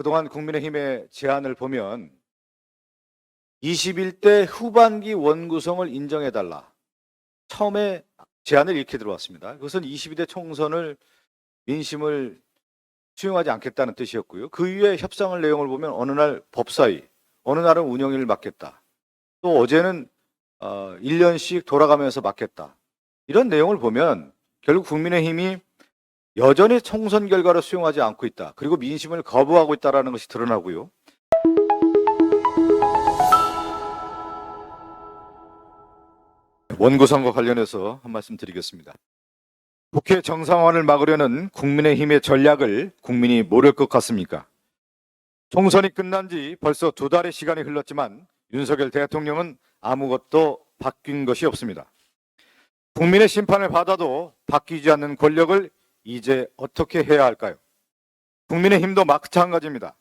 그동안 국민의힘의 제안을 보면 21대 후반기 원구성을 인정해달라. 처음에 제안을 이렇게 들어왔습니다. 그것은 22대 총선을 민심을 수용하지 않겠다는 뜻이었고요. 그 이후에 협상을 내용을 보면 어느 날 법사위, 어느 날은 운영위를 맡겠다. 또 어제는 1년씩 돌아가면서 맡겠다. 이런 내용을 보면 결국 국민의힘이 여전히 총선 결과를 수용하지 않고 있다. 그리고 민심을 거부하고 있다는 것이 드러나고요. 원구성과 관련해서 한 말씀 드리겠습니다. 국회 정상화를 막으려는 국민의힘의 전략을 국민이 모를 것 같습니까? 총선이 끝난 지 벌써 2달의 시간이 흘렀지만 윤석열 대통령은 아무것도 바뀐 것이 없습니다. 국민의 심판을 받아도 바뀌지 않는 권력을 이제 어떻게 해야 할까요? 국민의힘도 마찬가지입니다.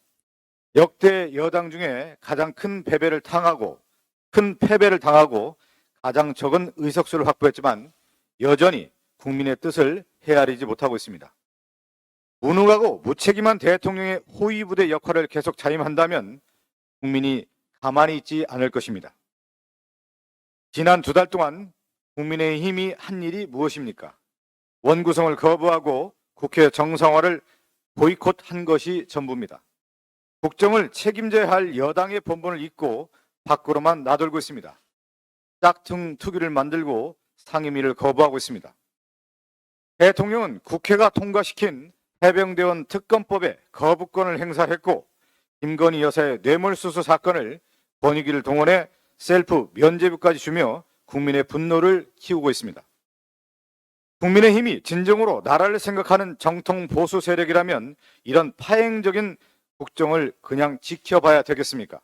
역대 여당 중에 가장 큰 패배를 당하고 가장 적은 의석수를 확보했지만 여전히 국민의 뜻을 헤아리지 못하고 있습니다. 무능하고 무책임한 대통령의 호위부대 역할을 계속 자임한다면 국민이 가만히 있지 않을 것입니다. 지난 2달 동안 국민의힘이 한 일이 무엇입니까? 원구성을 거부하고 국회 정상화를 보이콧한 것이 전부입니다. 국정을 책임져야 할 여당의 본분을 잊고 밖으로만 나돌고 있습니다. 짝퉁 투기를 만들고 상임위를 거부하고 있습니다. 대통령은 국회가 통과시킨 해병대원 특검법에 거부권을 행사했고 김건희 여사의 뇌물수수 사건을 권익위를 동원해 셀프 면죄부까지 주며 국민의 분노를 키우고 있습니다. 국민의힘이 진정으로 나라를 생각하는 정통 보수 세력이라면 이런 파행적인 국정을 그냥 지켜봐야 되겠습니까?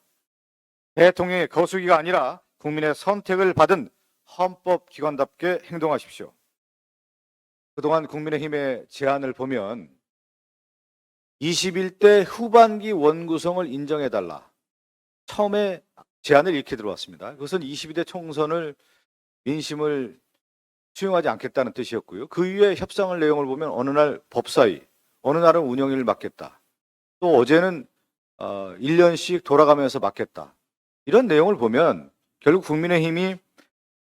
대통령의 거수기가 아니라 국민의 선택을 받은 헌법기관답게 행동하십시오. 그동안 국민의힘의 제안을 보면 21대 후반기 원구성을 인정해달라. 처음에 제안을 이렇게 들어왔습니다. 그것은 22대 총선을 민심을 수용하지 않겠다는 뜻이었고요. 그 이후에 협상을 내용을 보면 어느 날 법사위, 어느 날은 운영위를 맡겠다. 또 어제는 1년씩 돌아가면서 맡겠다. 이런 내용을 보면 결국 국민의힘이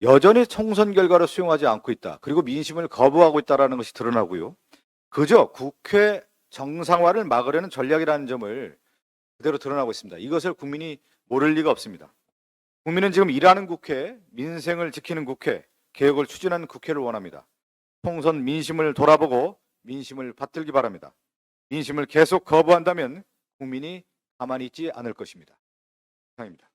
여전히 총선 결과를 수용하지 않고 있다. 그리고 민심을 거부하고 있다는 것이 드러나고요. 그저 국회 정상화를 막으려는 전략이라는 점을 그대로 드러나고 있습니다. 이것을 국민이 모를 리가 없습니다. 국민은 지금 일하는 국회, 민생을 지키는 국회, 개혁을 추진하는 국회를 원합니다. 총선 민심을 돌아보고 민심을 받들기 바랍니다. 민심을 계속 거부한다면 국민이 가만히 있지 않을 것입니다. 이상입니다.